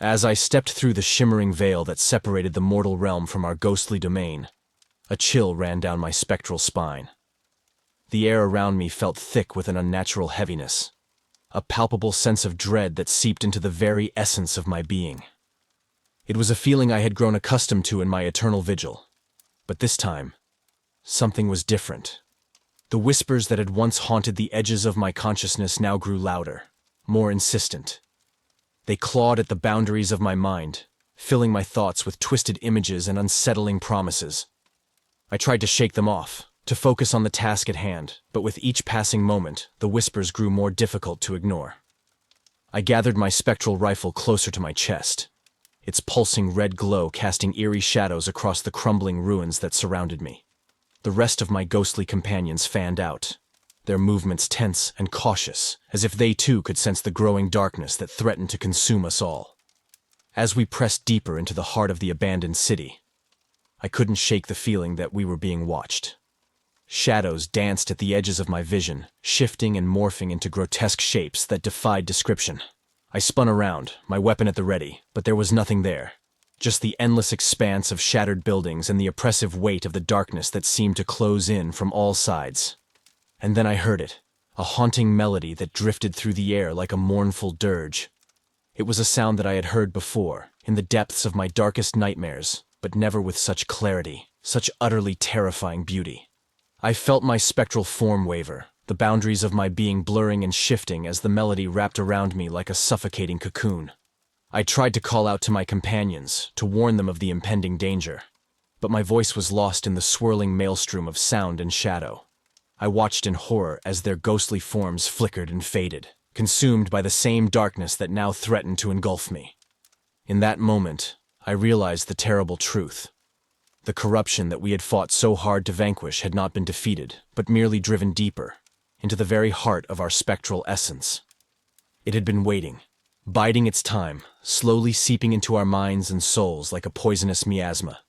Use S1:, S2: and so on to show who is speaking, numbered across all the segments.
S1: As I stepped through the shimmering veil that separated the mortal realm from our ghostly domain, a chill ran down my spectral spine. The air around me felt thick with an unnatural heaviness, a palpable sense of dread that seeped into the very essence of my being. It was a feeling I had grown accustomed to in my eternal vigil, but this time, something was different. The whispers that had once haunted the edges of my consciousness now grew louder, more insistent. They clawed at the boundaries of my mind, filling my thoughts with twisted images and unsettling promises. I tried to shake them off, to focus on the task at hand, but with each passing moment, the whispers grew more difficult to ignore. I gathered my spectral rifle closer to my chest, its pulsing red glow casting eerie shadows across the crumbling ruins that surrounded me. The rest of my ghostly companions fanned out, their movements tense and cautious, as if they too could sense the growing darkness that threatened to consume us all. As we pressed deeper into the heart of the abandoned city, I couldn't shake the feeling that we were being watched. Shadows danced at the edges of my vision, shifting and morphing into grotesque shapes that defied description. I spun around, my weapon at the ready, but there was nothing there. Just the endless expanse of shattered buildings and the oppressive weight of the darkness that seemed to close in from all sides. And then I heard it, a haunting melody that drifted through the air like a mournful dirge. It was a sound that I had heard before, in the depths of my darkest nightmares, but never with such clarity, such utterly terrifying beauty. I felt my spectral form waver, the boundaries of my being blurring and shifting as the melody wrapped around me like a suffocating cocoon. I tried to call out to my companions, to warn them of the impending danger, but my voice was lost in the swirling maelstrom of sound and shadow. I watched in horror as their ghostly forms flickered and faded, consumed by the same darkness that now threatened to engulf me. In that moment, I realized the terrible truth. The corruption that we had fought so hard to vanquish had not been defeated, but merely driven deeper, into the very heart of our spectral essence. It had been waiting, biding its time, slowly seeping into our minds and souls like a poisonous miasma.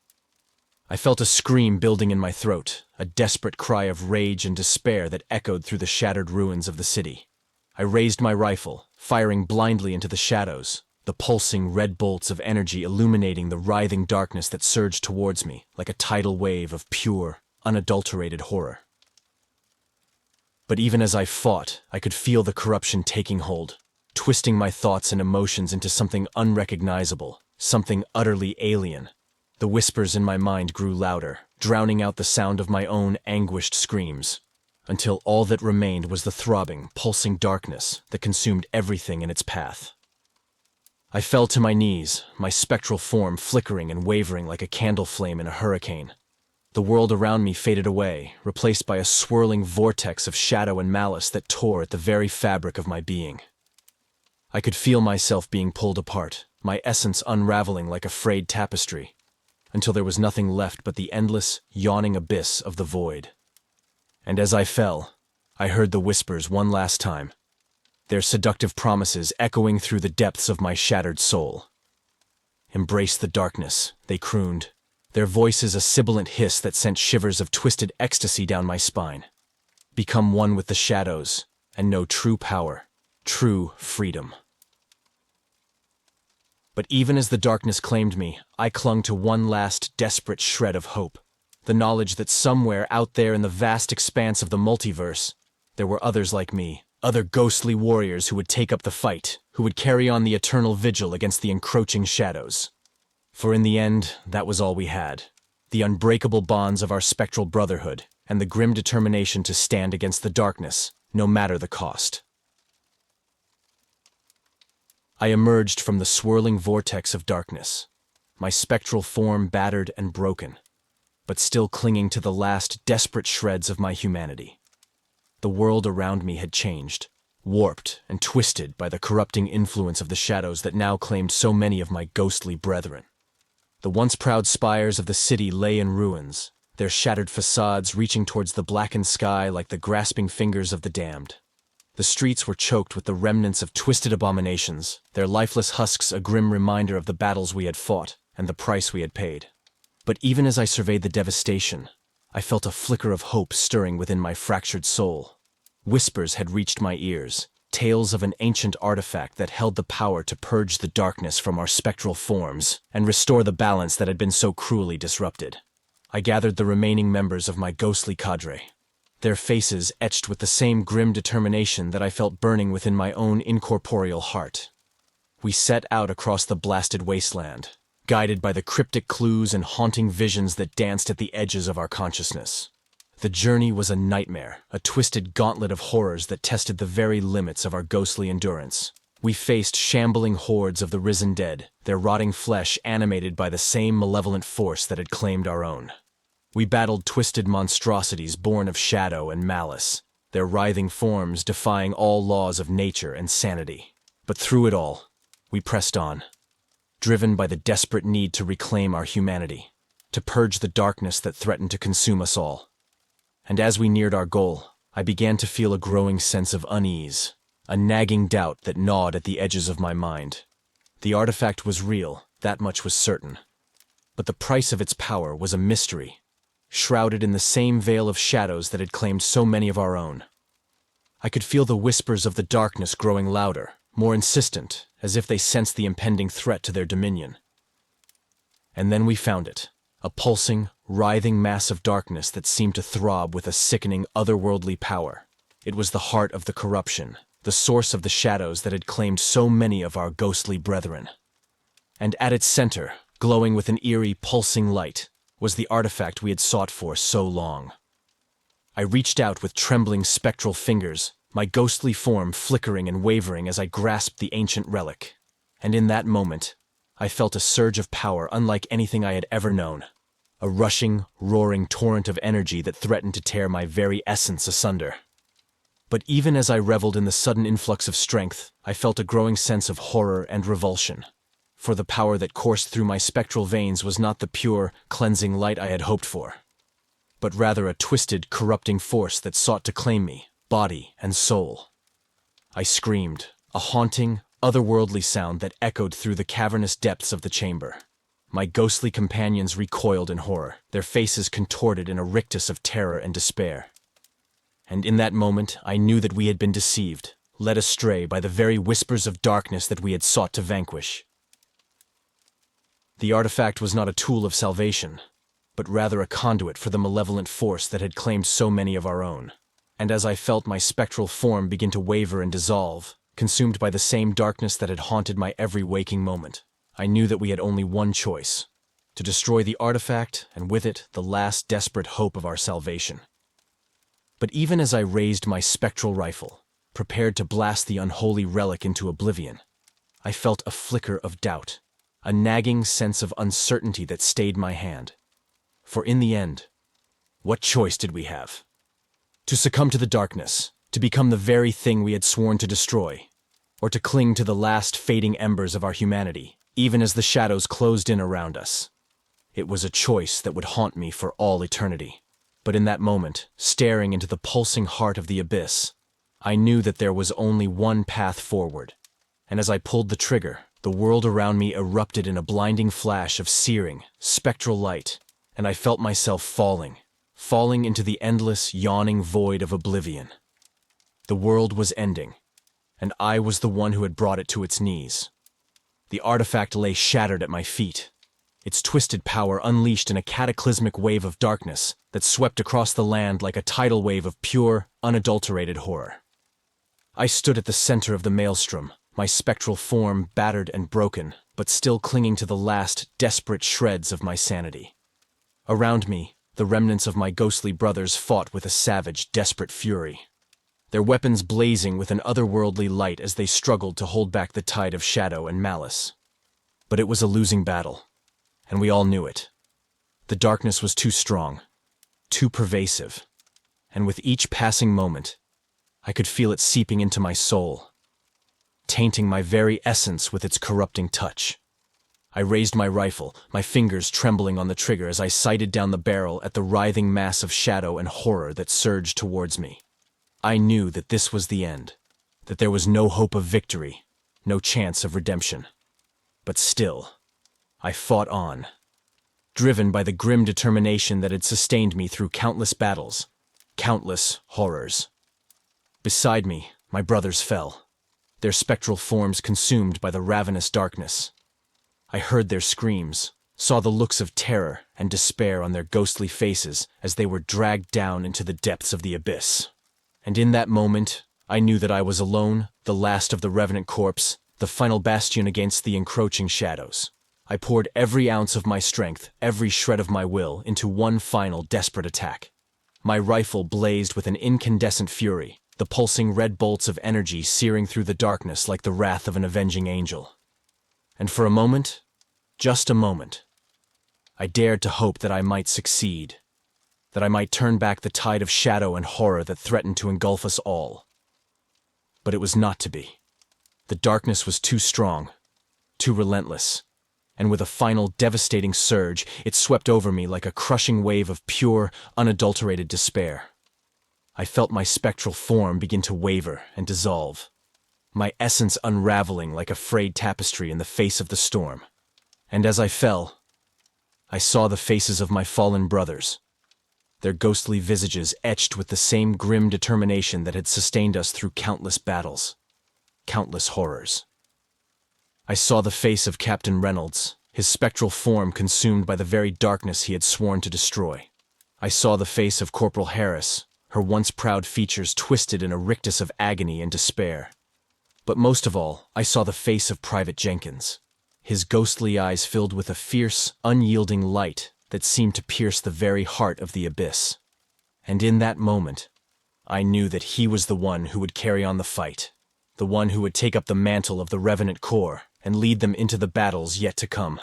S1: I felt a scream building in my throat, a desperate cry of rage and despair that echoed through the shattered ruins of the city. I raised my rifle, firing blindly into the shadows, the pulsing red bolts of energy illuminating the writhing darkness that surged towards me like a tidal wave of pure, unadulterated horror. But even as I fought, I could feel the corruption taking hold, twisting my thoughts and emotions into something unrecognizable, something utterly alien. The whispers in my mind grew louder, drowning out the sound of my own anguished screams, until all that remained was the throbbing, pulsing darkness that consumed everything in its path. I fell to my knees, my spectral form flickering and wavering like a candle flame in a hurricane. The world around me faded away, replaced by a swirling vortex of shadow and malice that tore at the very fabric of my being. I could feel myself being pulled apart, my essence unraveling like a frayed tapestry, until there was nothing left but the endless, yawning abyss of the void. And as I fell, I heard the whispers one last time, their seductive promises echoing through the depths of my shattered soul. Embrace the darkness, they crooned, their voices a sibilant hiss that sent shivers of twisted ecstasy down my spine. Become one with the shadows, and know true power, true freedom. But even as the darkness claimed me, I clung to one last desperate shred of hope, the knowledge that somewhere out there in the vast expanse of the multiverse, there were others like me, other ghostly warriors who would take up the fight, who would carry on the eternal vigil against the encroaching shadows. For in the end, that was all we had, the unbreakable bonds of our spectral brotherhood, and the grim determination to stand against the darkness, no matter the cost. I emerged from the swirling vortex of darkness, my spectral form battered and broken, but still clinging to the last desperate shreds of my humanity. The world around me had changed, warped and twisted by the corrupting influence of the shadows that now claimed so many of my ghostly brethren. The once proud spires of the city lay in ruins, their shattered facades reaching towards the blackened sky like the grasping fingers of the damned. The streets were choked with the remnants of twisted abominations, their lifeless husks a grim reminder of the battles we had fought and the price we had paid. But even as I surveyed the devastation, I felt a flicker of hope stirring within my fractured soul. Whispers had reached my ears, tales of an ancient artifact that held the power to purge the darkness from our spectral forms and restore the balance that had been so cruelly disrupted. I gathered the remaining members of my ghostly cadre, their faces etched with the same grim determination that I felt burning within my own incorporeal heart. We set out across the blasted wasteland, guided by the cryptic clues and haunting visions that danced at the edges of our consciousness. The journey was a nightmare, a twisted gauntlet of horrors that tested the very limits of our ghostly endurance. We faced shambling hordes of the risen dead, their rotting flesh animated by the same malevolent force that had claimed our own. We battled twisted monstrosities born of shadow and malice, their writhing forms defying all laws of nature and sanity. But through it all, we pressed on, driven by the desperate need to reclaim our humanity, to purge the darkness that threatened to consume us all. And as we neared our goal, I began to feel a growing sense of unease, a nagging doubt that gnawed at the edges of my mind. The artifact was real, that much was certain. But the price of its power was a mystery, shrouded in the same veil of shadows that had claimed so many of our own. I could feel the whispers of the darkness growing louder, more insistent, as if they sensed the impending threat to their dominion. And then we found it, a pulsing, writhing mass of darkness that seemed to throb with a sickening, otherworldly power. It was the heart of the corruption, the source of the shadows that had claimed so many of our ghostly brethren. And at its center, glowing with an eerie, pulsing light, was the artifact we had sought for so long. I reached out with trembling spectral fingers, my ghostly form flickering and wavering as I grasped the ancient relic. And in that moment, I felt a surge of power unlike anything I had ever known. A rushing, roaring torrent of energy that threatened to tear my very essence asunder. But even as I reveled in the sudden influx of strength, I felt a growing sense of horror and revulsion. For the power that coursed through my spectral veins was not the pure, cleansing light I had hoped for, but rather a twisted, corrupting force that sought to claim me, body and soul. I screamed, a haunting, otherworldly sound that echoed through the cavernous depths of the chamber. My ghostly companions recoiled in horror, their faces contorted in a rictus of terror and despair. And in that moment, I knew that we had been deceived, led astray by the very whispers of darkness that we had sought to vanquish. The artifact was not a tool of salvation, but rather a conduit for the malevolent force that had claimed so many of our own. And as I felt my spectral form begin to waver and dissolve, consumed by the same darkness that had haunted my every waking moment, I knew that we had only one choice: to destroy the artifact, and with it, the last desperate hope of our salvation. But even as I raised my spectral rifle, prepared to blast the unholy relic into oblivion, I felt a flicker of doubt, a nagging sense of uncertainty that stayed my hand. For in the end, what choice did we have? To succumb to the darkness, to become the very thing we had sworn to destroy, or to cling to the last fading embers of our humanity, even as the shadows closed in around us. It was a choice that would haunt me for all eternity. But in that moment, staring into the pulsing heart of the abyss, I knew that there was only one path forward. And as I pulled the trigger, the world around me erupted in a blinding flash of searing, spectral light, and I felt myself falling into the endless, yawning void of oblivion. The world was ending, and I was the one who had brought it to its knees. The artifact lay shattered at my feet, its twisted power unleashed in a cataclysmic wave of darkness that swept across the land like a tidal wave of pure, unadulterated horror. I stood at the center of the maelstrom, my spectral form battered and broken, but still clinging to the last, desperate shreds of my sanity. Around me, the remnants of my ghostly brothers fought with a savage, desperate fury, their weapons blazing with an otherworldly light as they struggled to hold back the tide of shadow and malice. But it was a losing battle, and we all knew it. The darkness was too strong, too pervasive, and with each passing moment, I could feel it seeping into my soul, tainting my very essence with its corrupting touch. I raised my rifle, my fingers trembling on the trigger as I sighted down the barrel at the writhing mass of shadow and horror that surged towards me. I knew that this was the end, that there was no hope of victory, no chance of redemption. But still, I fought on, driven by the grim determination that had sustained me through countless battles, countless horrors. Beside me, my brothers fell, their spectral forms consumed by the ravenous darkness. I heard their screams, saw the looks of terror and despair on their ghostly faces as they were dragged down into the depths of the abyss. And in that moment, I knew that I was alone, the last of the Revenant Corps, the final bastion against the encroaching shadows. I poured every ounce of my strength, every shred of my will, into one final desperate attack. My rifle blazed with an incandescent fury, the pulsing red bolts of energy searing through the darkness like the wrath of an avenging angel. And for a moment, just a moment, I dared to hope that I might succeed, that I might turn back the tide of shadow and horror that threatened to engulf us all. But it was not to be. The darkness was too strong, too relentless, and with a final devastating surge, it swept over me like a crushing wave of pure, unadulterated despair. I felt my spectral form begin to waver and dissolve, my essence unraveling like a frayed tapestry in the face of the storm. And as I fell, I saw the faces of my fallen brothers, their ghostly visages etched with the same grim determination that had sustained us through countless battles, countless horrors. I saw the face of Captain Reynolds, his spectral form consumed by the very darkness he had sworn to destroy. I saw the face of Corporal Harris, her once proud features twisted in a rictus of agony and despair. But most of all, I saw the face of Private Jenkins, his ghostly eyes filled with a fierce, unyielding light that seemed to pierce the very heart of the abyss. And in that moment, I knew that he was the one who would carry on the fight, the one who would take up the mantle of the Revenant Corps and lead them into the battles yet to come.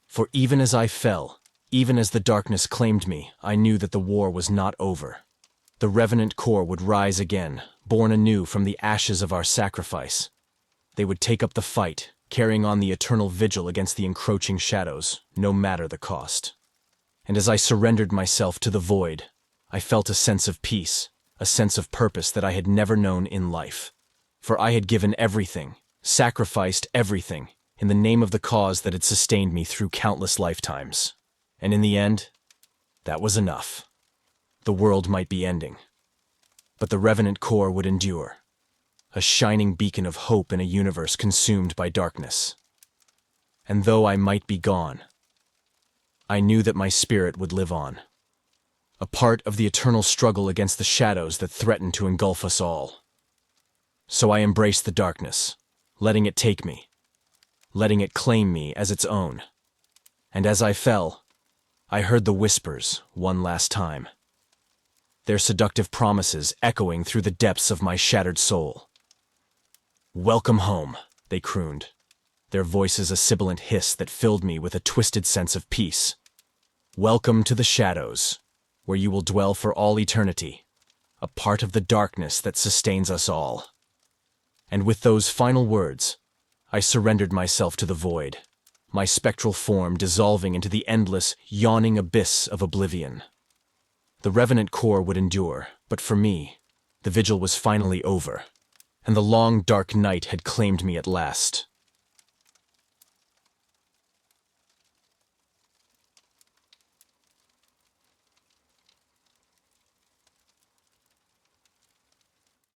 S1: For even as I fell, even as the darkness claimed me, I knew that the war was not over. The Revenant Corps would rise again, born anew from the ashes of our sacrifice. They would take up the fight, carrying on the eternal vigil against the encroaching shadows, no matter the cost. And as I surrendered myself to the void, I felt a sense of peace, a sense of purpose that I had never known in life. For I had given everything, sacrificed everything, in the name of the cause that had sustained me through countless lifetimes. And in the end, that was enough. The world might be ending, but the Revenant Corps would endure, a shining beacon of hope in a universe consumed by darkness. And though I might be gone, I knew that my spirit would live on, a part of the eternal struggle against the shadows that threatened to engulf us all. So I embraced the darkness, letting it take me, letting it claim me as its own. And as I fell, I heard the whispers one last time, their seductive promises echoing through the depths of my shattered soul. "Welcome home," they crooned, their voices a sibilant hiss that filled me with a twisted sense of peace. "Welcome to the shadows, where you will dwell for all eternity, a part of the darkness that sustains us all." And with those final words, I surrendered myself to the void, my spectral form dissolving into the endless, yawning abyss of oblivion. The Revenant Corps would endure, but for me, the vigil was finally over, and the long, dark night had claimed me at last.